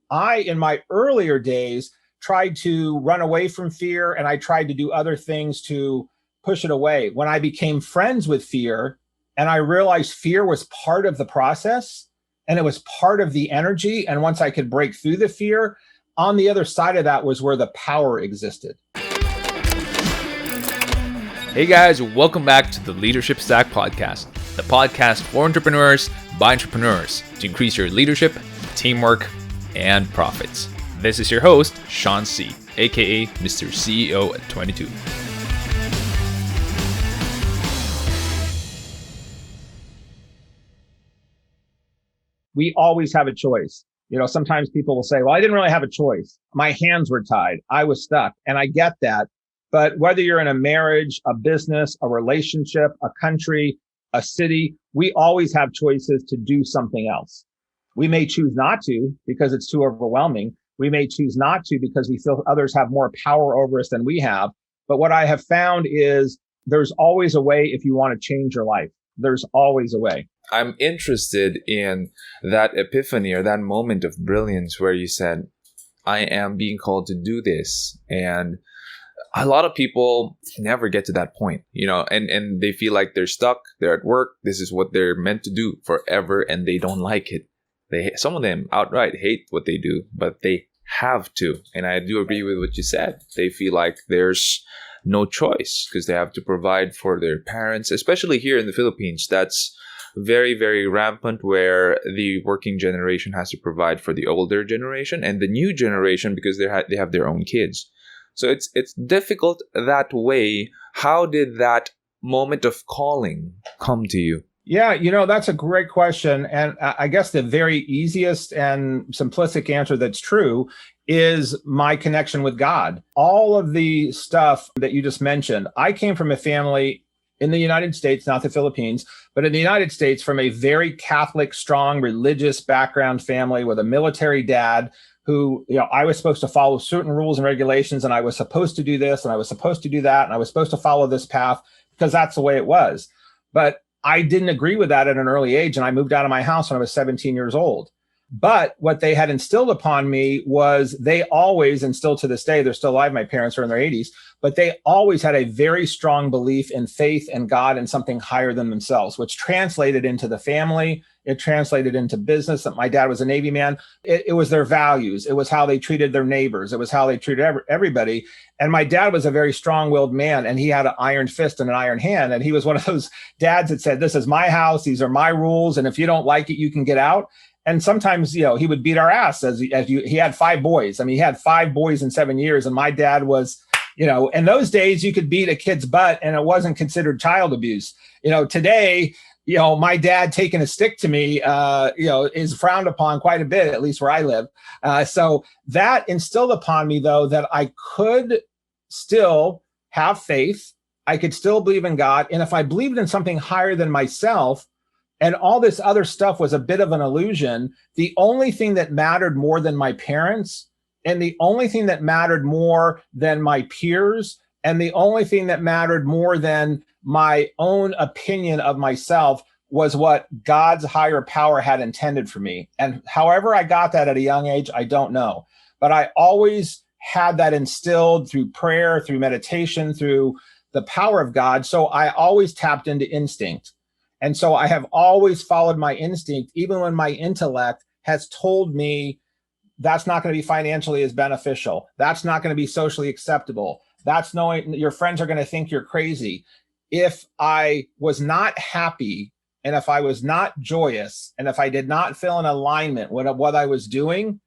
I, in my earlier days, tried to run away from fear and I tried to do other things to push it away. When I became friends with fear and I realized fear was part of the process and it was part of the energy. And once I could break through the fear, on the other side of that was where the power existed. Hey guys, welcome back to the Leadership Stack Podcast, the podcast for entrepreneurs by entrepreneurs to increase your leadership, teamwork, and profits. This is your host, Sean C., aka Mr. CEO at 22. We always have a choice. Sometimes people will say, well, I didn't really have a choice. My hands were tied. I was stuck. And I get that. But whether you're in a marriage, a business, a relationship, a country, a city, we always have choices to do something else. We may choose not to because it's too overwhelming. We may choose not to because we feel others have more power over us than we have. But what I have found is there's always a way if you want to change your life. There's always a way. I'm interested in that epiphany or that moment of brilliance where you said, I am being called to do this. And a lot of people never get to that point, and they feel like they're stuck. They're at work. This is what they're meant to do forever, and they don't like it. Some of them outright hate what they do, but they have to. And I do agree with what you said. They feel like there's no choice because they have to provide for their parents, especially here in the Philippines. That's very, very rampant where the working generation has to provide for the older generation and the new generation because they have their own kids. So it's difficult that way. How did that moment of calling come to you? Yeah, that's a great question. And I guess the very easiest and simplistic answer that's true is my connection with God. All of the stuff that you just mentioned, I came from a family in the United States, not the Philippines, but in the United States from a very Catholic, strong, religious background family with a military dad who, I was supposed to follow certain rules and regulations, and I was supposed to do this, and I was supposed to do that, and I was supposed to follow this path because that's the way it was. But I didn't agree with that at an early age, and I moved out of my house when I was 17 years old. But what they had instilled upon me was they always, and still to this day, they're still alive, my parents are in their 80s, but they always had a very strong belief in faith and God and something higher than themselves, which translated into the family. It translated into business. That my dad was a Navy man. It was their values. It was how they treated their neighbors. It was how they treated everybody. And my dad was a very strong-willed man, and he had an iron fist and an iron hand. And he was one of those dads that said, this is my house. These are my rules. And if you don't like it, you can get out. And sometimes, he would beat our ass he had 5 boys. I mean, he had 5 boys in 7 years. And my dad was, in those days you could beat a kid's butt and it wasn't considered child abuse. Today, my dad taking a stick to me, is frowned upon quite a bit, at least where I live. So that instilled upon me, though, that I could still have faith. I could still believe in God. And if I believed in something higher than myself, and all this other stuff was a bit of an illusion, the only thing that mattered more than my parents, and the only thing that mattered more than my peers, and the only thing that mattered more than my own opinion of myself was what God's higher power had intended for me. And however I got that at a young age, I don't know. But I always had that instilled through prayer, through meditation, through the power of God. So I always tapped into instinct. And so I have always followed my instinct, even when my intellect has told me that's not going to be financially as beneficial. That's not going to be socially acceptable. That's knowing your friends are going to think you're crazy. If I was not happy, and if I was not joyous, and if I did not feel in alignment with what I was doing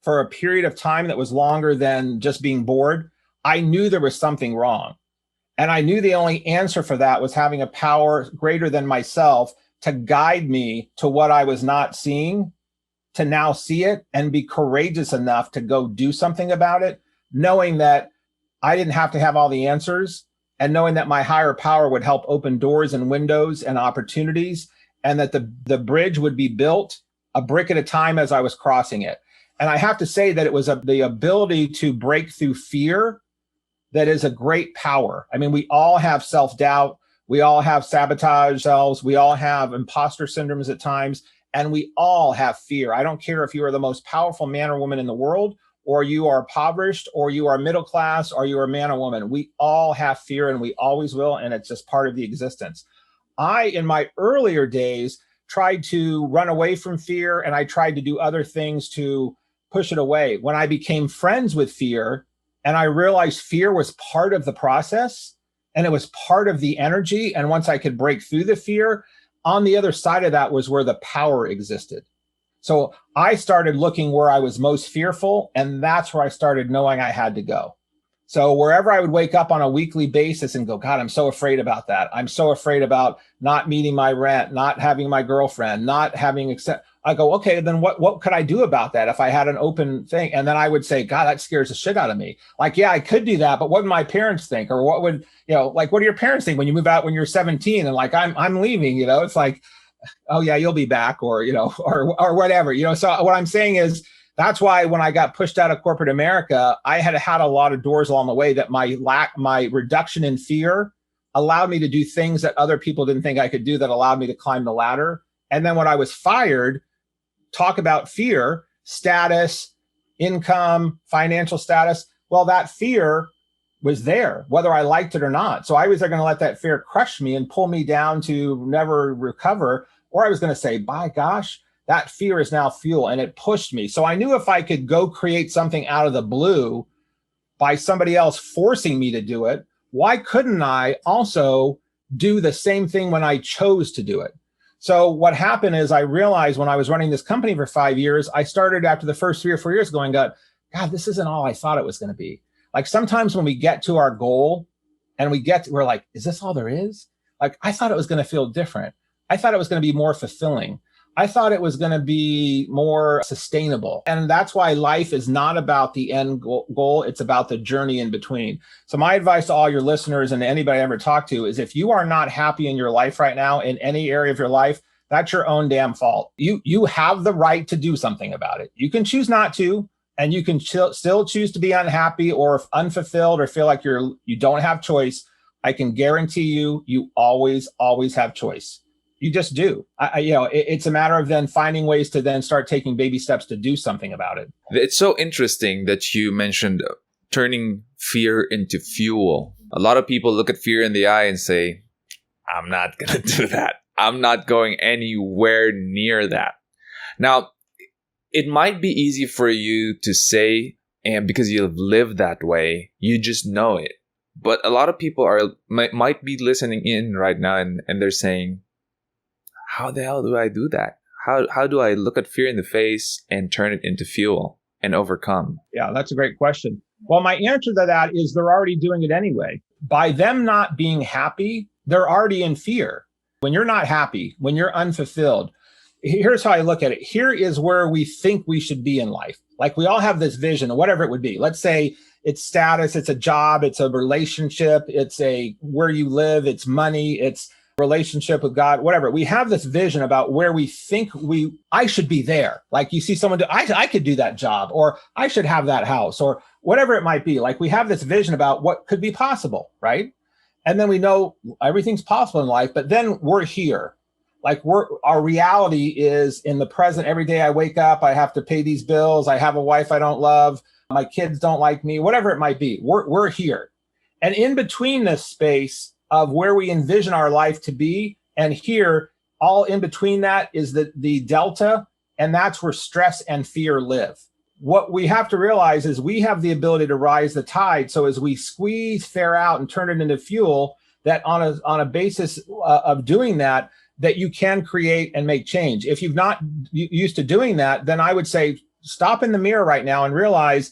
for a period of time that was longer than just being bored, I knew there was something wrong. And I knew the only answer for that was having a power greater than myself to guide me to what I was not seeing, to now see it and be courageous enough to go do something about it, knowing that I didn't have to have all the answers, and knowing that my higher power would help open doors and windows and opportunities, and that the bridge would be built a brick at a time as I was crossing it. And I have to say that it was the ability to break through fear that is a great power. I mean, we all have self-doubt. We all have sabotage ourselves. We all have imposter syndromes at times. And we all have fear. I don't care if you are the most powerful man or woman in the world, or you are impoverished, or you are middle class, or you are a man or woman. We all have fear, and we always will. And it's just part of the existence. In my earlier days, tried to run away from fear, and I tried to do other things to push it away. When I became friends with fear, and I realized fear was part of the process, and it was part of the energy. And once I could break through the fear, on the other side of that was where the power existed. So I started looking where I was most fearful, and that's where I started knowing I had to go. So wherever I would wake up on a weekly basis and go, God, I'm so afraid about that. I'm so afraid about not meeting my rent, not having my girlfriend, not having I go, okay, then what could I do about that if I had an open thing? And then I would say, God, that scares the shit out of me. Like, yeah, I could do that, but what would my parents think? Or what would, like, what do your parents think when you move out when you're 17 and like, I'm leaving, it's like, oh yeah, you'll be back, or, or whatever, So what I'm saying is, that's why when I got pushed out of corporate America, I had a lot of doors along the way that my reduction in fear allowed me to do things that other people didn't think I could do, that allowed me to climb the ladder. And then when I was fired, talk about fear, status, income, financial status. Well, that fear was there, whether I liked it or not. So I was going to let that fear crush me and pull me down to never recover. Or I was going to say, by gosh, that fear is now fuel, and it pushed me. So I knew if I could go create something out of the blue by somebody else forcing me to do it, why couldn't I also do the same thing when I chose to do it? So what happened is I realized when I was running this company for 5 years, I started after the first 3 or 4 years going, God, this isn't all I thought it was going to be. Like sometimes when we get to our goal and we're like, is this all there is? Like, I thought it was going to feel different. I thought it was going to be more fulfilling. I thought it was going to be more sustainable. And that's why life is not about the end goal. It's about the journey in between. So my advice to all your listeners and anybody I ever talk to is, if you are not happy in your life right now, in any area of your life, that's your own damn fault. You have the right to do something about it. You can choose not to, and you can still choose to be unhappy or unfulfilled or feel like you don't have choice. I can guarantee you always have choice. You just do. It's a matter of then finding ways to then start taking baby steps to do something about it. It's so interesting that you mentioned turning fear into fuel. A lot of people look at fear in the eye and say, I'm not going to do that. I'm not going anywhere near that. Now, it might be easy for you to say, and because you've lived that way, you just know it. But a lot of people might be listening in right now and they're saying, how the hell do I do that? How do I look at fear in the face and turn it into fuel and overcome? Yeah, that's a great question. Well, my answer to that is they're already doing it anyway. By them not being happy, they're already in fear. When you're not happy, when you're unfulfilled, here's how I look at it. Here is where we think we should be in life. Like, we all have this vision, whatever it would be. Let's say it's status, it's a job, it's a relationship, it's where you live, it's money, it's relationship with God, whatever. We have this vision about where we think I should be there. Like, you see someone I could do that job, or I should have that house, or whatever it might be. Like, we have this vision about what could be possible, right? And then we know everything's possible in life, but then we're here. Like, our reality is in the present. Every day I wake up, I have to pay these bills. I have a wife I don't love. My kids don't like me, whatever it might be. We're here. And in between this space of where we envision our life to be and here, all in between that is the delta, and that's where stress and fear live. What we have to realize is we have the ability to rise the tide. So as we squeeze fear out and turn it into fuel, that on a basis of doing that you can create and make change. If you've not used to doing that, then I would say stop in the mirror right now and realize,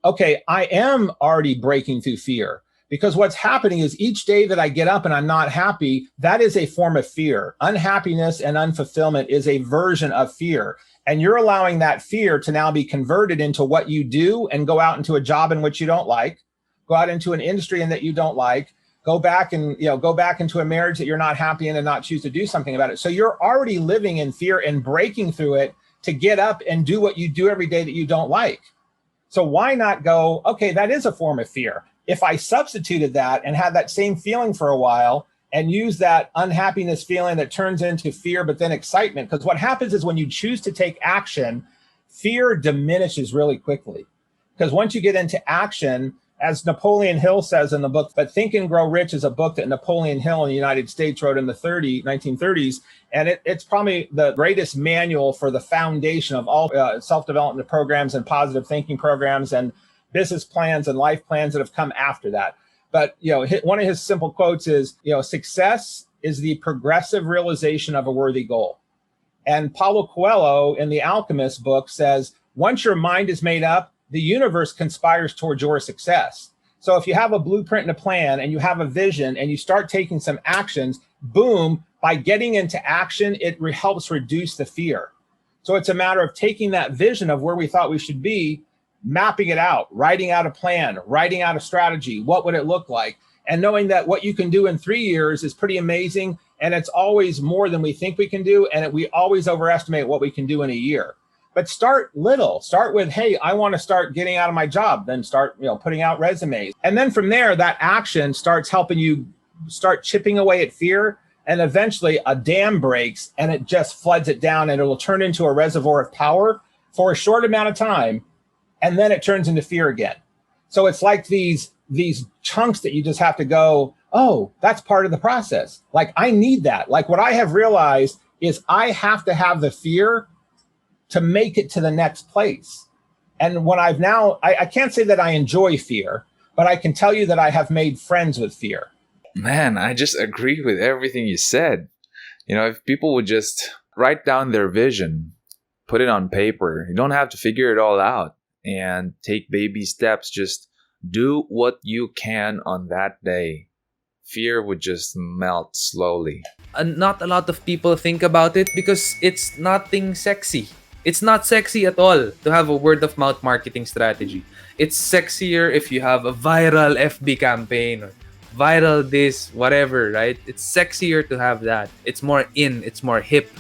okay, I am already breaking through fear. Because what's happening is each day that I get up and I'm not happy, that is a form of fear. Unhappiness and unfulfillment is a version of fear. And you're allowing that fear to now be converted into what you do and go out into a job in which you don't like, go out into an industry in that you don't like, go back into a marriage that you're not happy in and not choose to do something about it. So you're already living in fear and breaking through it to get up and do what you do every day that you don't like. So why not go, okay, that is a form of fear. If I substituted that and had that same feeling for a while and use that unhappiness feeling that turns into fear, but then excitement. Because what happens is when you choose to take action, fear diminishes really quickly. Because once you get into action, as Napoleon Hill says in the book, but Think and Grow Rich is a book that Napoleon Hill in the United States wrote in the 1930s. And it's probably the greatest manual for the foundation of all self-development programs and positive thinking programs and business plans and life plans that have come after that. But, one of his simple quotes is, success is the progressive realization of a worthy goal. And Paulo Coelho in the Alchemist book says, once your mind is made up, the universe conspires towards your success. So if you have a blueprint and a plan and you have a vision and you start taking some actions, boom, by getting into action, it helps reduce the fear. So it's a matter of taking that vision of where we thought we should be, mapping it out, writing out a plan, writing out a strategy. What would it look like? And knowing that what you can do in 3 years is pretty amazing. And it's always more than we think we can do. And we always overestimate what we can do in a year. But start little. Start with, hey, I want to start getting out of my job. Then start, putting out resumes. And then from there, that action starts helping you start chipping away at fear. And eventually a dam breaks and it just floods it down and it will turn into a reservoir of power for a short amount of time. And then it turns into fear again. So it's like these chunks that you just have to go, oh, that's part of the process. Like, I need that. Like, what I have realized is I have to have the fear to make it to the next place. And when I can't say that I enjoy fear, but I can tell you that I have made friends with fear. Man, I just agree with everything you said. If people would just write down their vision, put it on paper, you don't have to figure it all out. And take baby steps. Just do what you can on that day. Fear would just melt slowly. And not a lot of people think about it because it's nothing sexy. It's not sexy at all to have a word of mouth marketing strategy. It's sexier if you have a viral FB campaign or viral this, whatever, right? It's sexier to have that. It's more in, it's more hip.